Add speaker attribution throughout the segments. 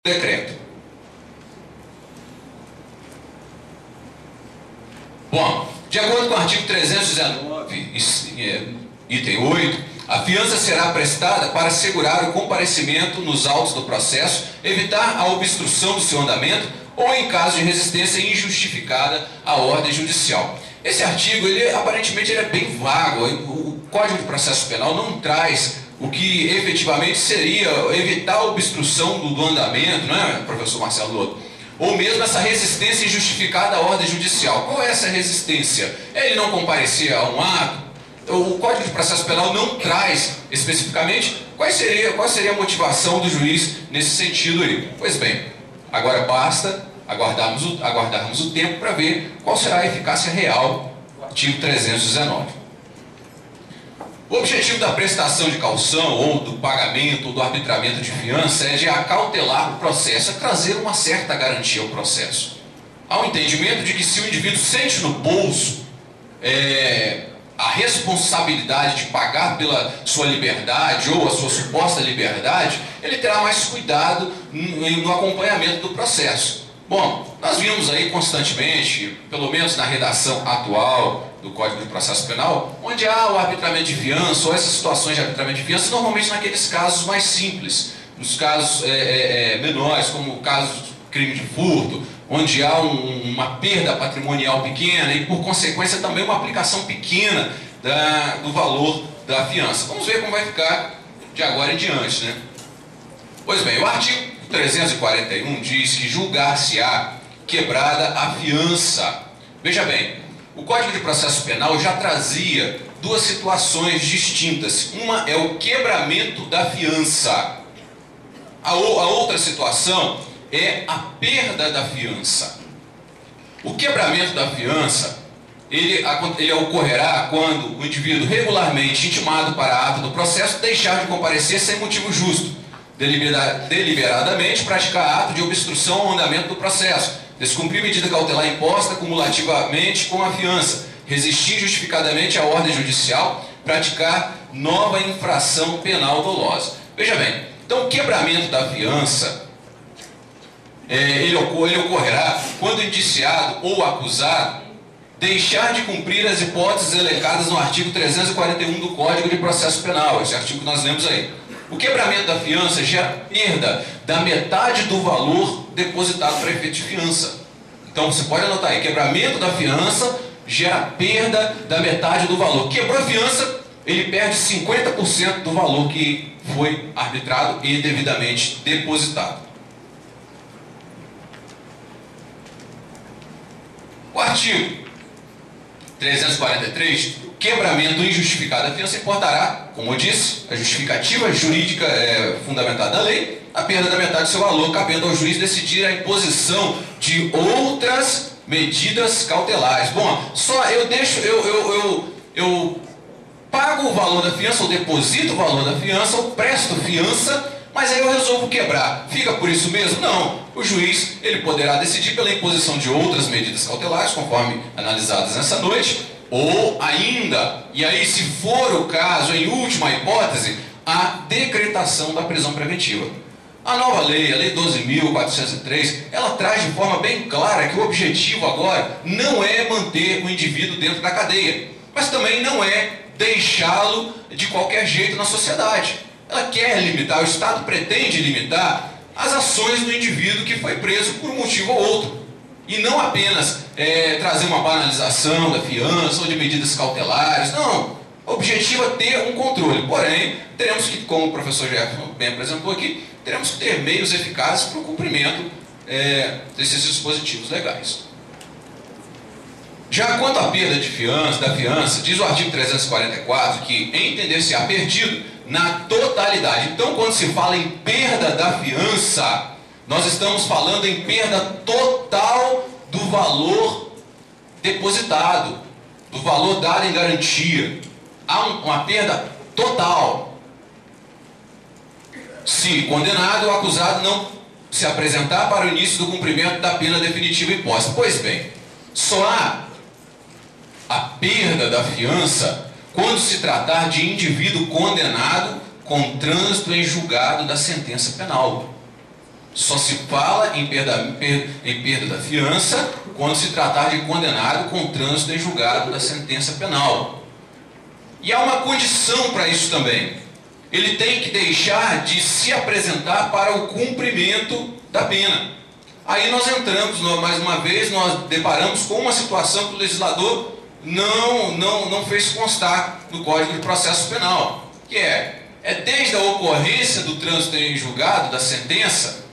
Speaker 1: decreto. Bom, de acordo com o artigo 319, item 8, a fiança será prestada para assegurar o comparecimento nos autos do processo, evitar a obstrução do seu andamento ou em caso de resistência injustificada à ordem judicial. Esse artigo, aparentemente, ele é bem vago. O Código de Processo Penal não traz o que efetivamente seria evitar a obstrução do andamento, não é, professor Marcelo Loto? Ou mesmo essa resistência injustificada à ordem judicial. Qual é essa resistência? É ele não comparecer a um ato? O Código de Processo Penal não traz especificamente qual seria a motivação do juiz nesse sentido aí. Pois bem, agora basta aguardarmos o tempo para ver qual será a eficácia real do artigo 319. O objetivo da prestação de caução, ou do pagamento, ou do arbitramento de fiança é de acautelar o processo, é trazer uma certa garantia ao processo. Há um entendimento de que se o indivíduo sente no bolso a responsabilidade de pagar pela sua liberdade ou a sua suposta liberdade, ele terá mais cuidado no acompanhamento do processo. Bom, nós vimos aí constantemente, pelo menos na redação atual do Código de Processo Penal, onde há o arbitramento de fiança ou essas situações de arbitramento de fiança, normalmente naqueles casos mais simples, nos casos menores, como o caso de crime de furto, onde há uma perda patrimonial pequena e, por consequência, também uma aplicação pequena do valor da fiança. Vamos ver como vai ficar de agora em diante, né? Pois bem, o artigo 341 diz que julgar-se-á quebrada a fiança. Veja bem, o Código de Processo Penal já trazia duas situações distintas. Uma é o quebramento da fiança. A outra situação é a perda da fiança. O quebramento da fiança, ele ocorrerá quando o indivíduo regularmente intimado para a ata do processo deixar de comparecer sem motivo justo, deliberadamente praticar ato de obstrução ao andamento do processo, descumprir medida cautelar imposta cumulativamente com a fiança, resistir justificadamente à ordem judicial, praticar nova infração penal dolosa. Veja bem, então o quebramento da fiança, ele ocorrerá quando o indiciado ou acusado deixar de cumprir as hipóteses elencadas no artigo 341 do Código de Processo Penal, esse artigo que nós lemos aí. O quebramento da fiança gera perda da metade do valor depositado para efeito de fiança. Então você pode anotar aí, quebramento da fiança gera perda da metade do valor. Quebrou a fiança, ele perde 50% do valor que foi arbitrado e devidamente depositado. O artigo 343, quebramento injustificado da fiança importará, como eu disse, a justificativa jurídica fundamentada da lei, a perda da metade do seu valor, cabendo ao juiz decidir a imposição de outras medidas cautelares. Bom, só eu pago o valor da fiança, ou deposito o valor da fiança, ou presto fiança, mas aí eu resolvo quebrar. Fica por isso mesmo? Não. O juiz, ele poderá decidir pela imposição de outras medidas cautelares, conforme analisadas nessa noite, ou ainda, e aí se for o caso, em última hipótese, a decretação da prisão preventiva. A nova lei, a Lei 12.403, ela traz de forma bem clara que o objetivo agora não é manter o indivíduo dentro da cadeia, mas também não é deixá-lo de qualquer jeito na sociedade. Ela quer limitar, o Estado pretende limitar as ações do indivíduo que foi preso por um motivo ou outro. E não apenas trazer uma banalização da fiança ou de medidas cautelares. Não. O objetivo é ter um controle. Porém, teremos que, como o professor Jefferson bem apresentou aqui, teremos que ter meios eficazes para o cumprimento desses dispositivos legais. Já quanto à perda da fiança, diz o artigo 344 que entender-se-á perdido na totalidade. Então, quando se fala em perda da fiança, nós estamos falando em perda total do valor depositado, do valor dado em garantia. Há uma perda total. Se condenado ou acusado não se apresentar para o início do cumprimento da pena definitiva imposta. Pois bem, só há a perda da fiança quando se tratar de indivíduo condenado com trânsito em julgado da sentença penal. Só se fala em perda da fiança quando se tratar de condenado com trânsito em julgado da sentença penal. E há uma condição para isso também. Ele tem que deixar de se apresentar para o cumprimento da pena. Aí nós entramos, mais uma vez, nós deparamos com uma situação que o legislador não fez constar no Código de Processo Penal, que é desde a ocorrência do trânsito em julgado da sentença,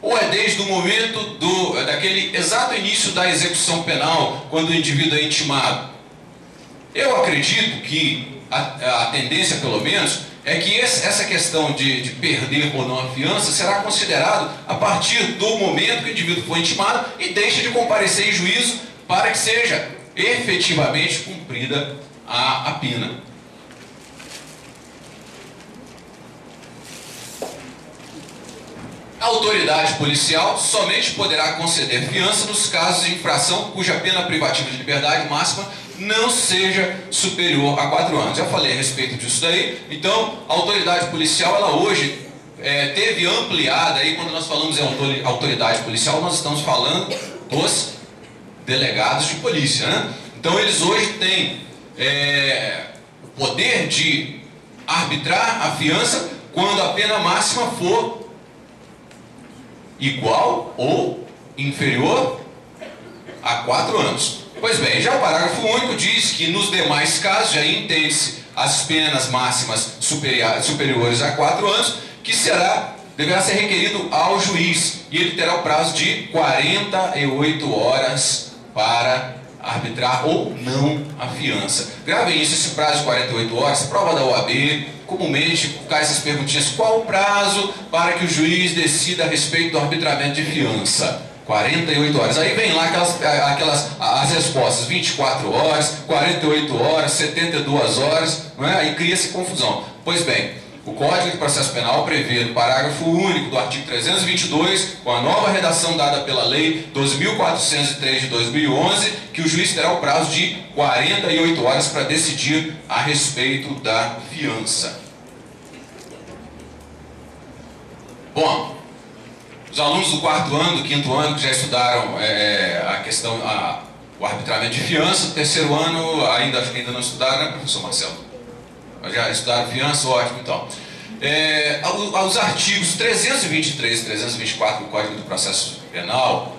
Speaker 1: ou é desde o momento daquele exato início da execução penal, quando o indivíduo é intimado. Eu acredito que a tendência, pelo menos, é que essa questão de perder ou não a fiança será considerado a partir do momento que o indivíduo foi intimado e deixa de comparecer em juízo para que seja efetivamente cumprida a pena. A autoridade policial somente poderá conceder fiança nos casos de infração cuja pena privativa de liberdade máxima não seja superior a 4 anos. Já falei a respeito disso daí. Então, a autoridade policial, ela hoje teve ampliada, aí quando nós falamos em autoridade policial, nós estamos falando dos delegados de polícia, né? Então, eles hoje têm o poder de arbitrar a fiança quando a pena máxima for igual ou inferior a 4 anos. Pois bem, já o parágrafo único diz que nos demais casos, já entende-se as penas máximas superiores a 4 anos, que deverá ser requerido ao juiz, e ele terá o prazo de 48 horas para arbitrar ou não a fiança. Gravem isso, esse prazo de 48 horas, prova da OAB, comumente cai essas perguntinhas: qual o prazo para que o juiz decida a respeito do arbitramento de fiança? 48 horas. Aí vem lá as respostas: 24 horas, 48 horas, 72 horas, não é? Aí cria-se confusão. Pois bem, o Código de Processo Penal prevê no parágrafo único do artigo 322, com a nova redação dada pela Lei 12.403 de 2011, que o juiz terá o prazo de 48 horas para decidir a respeito da fiança. Bom, os alunos do 4º ano, do 5º ano, que já estudaram a questão, o arbitramento de fiança, do 3º ano, acho que ainda não estudaram, né, professor Marcelo? Já estudaram fiança? Ótimo, então. Os artigos 323 e 324 do Código do Processo Penal,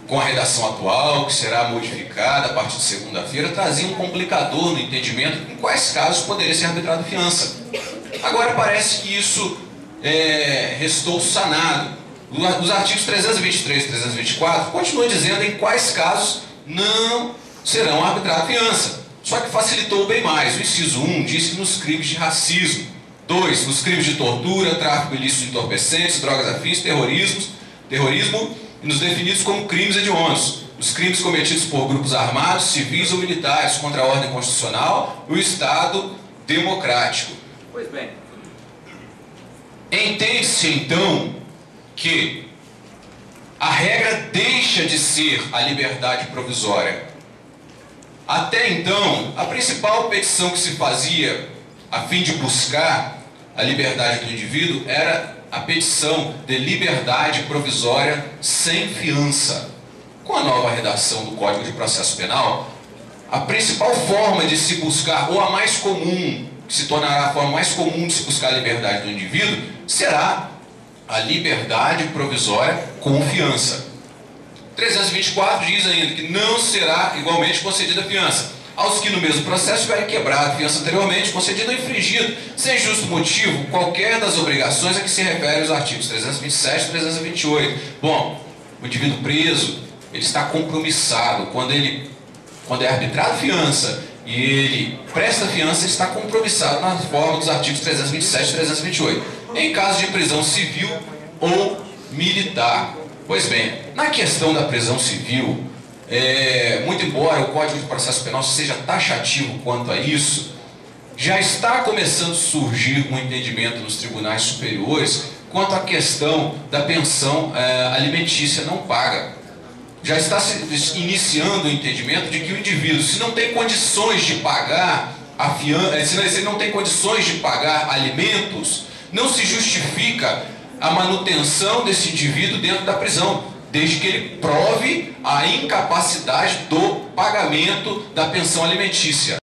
Speaker 1: com a redação atual, que será modificada a partir de segunda-feira, traziam um complicador no entendimento em quais casos poderia ser arbitrado fiança. Agora parece que isso restou sanado. Os artigos 323 e 324 continuam dizendo em quais casos não serão arbitrados fiança. Só que facilitou bem mais. O inciso 1 diz que nos crimes de racismo. 2, nos crimes de tortura, tráfico ilícito de entorpecentes, drogas afins, terrorismo, e nos definidos como crimes hediondos. Os crimes cometidos por grupos armados, civis ou militares contra a ordem constitucional e o Estado democrático. Pois bem, entende-se então que a regra deixa de ser a liberdade provisória. Até então, a principal petição que se fazia a fim de buscar a liberdade do indivíduo era a petição de liberdade provisória sem fiança. Com a nova redação do Código de Processo Penal, a principal forma de se buscar, ou a mais comum, que se tornará a forma mais comum de se buscar a liberdade do indivíduo, será a liberdade provisória com fiança. 324 diz ainda que não será igualmente concedida fiança aos que no mesmo processo tiverem quebrado a fiança anteriormente, concedido ou infringido, sem justo motivo, qualquer das obrigações a que se refere os artigos 327 e 328. Bom, o indivíduo preso, ele está compromissado. Quando é arbitrado fiança e ele presta fiança, ele está compromissado na forma dos artigos 327 e 328. Em caso de prisão civil ou militar. Pois bem, na questão da prisão civil, muito embora o Código de Processo Penal seja taxativo quanto a isso, já está começando a surgir um entendimento nos tribunais superiores quanto à questão da pensão alimentícia não paga. Já está se iniciando o entendimento de que o indivíduo, se não tem condições de pagar a fiança, se ele não tem condições de pagar alimentos, não se justifica a manutenção desse indivíduo dentro da prisão, desde que ele prove a incapacidade do pagamento da pensão alimentícia.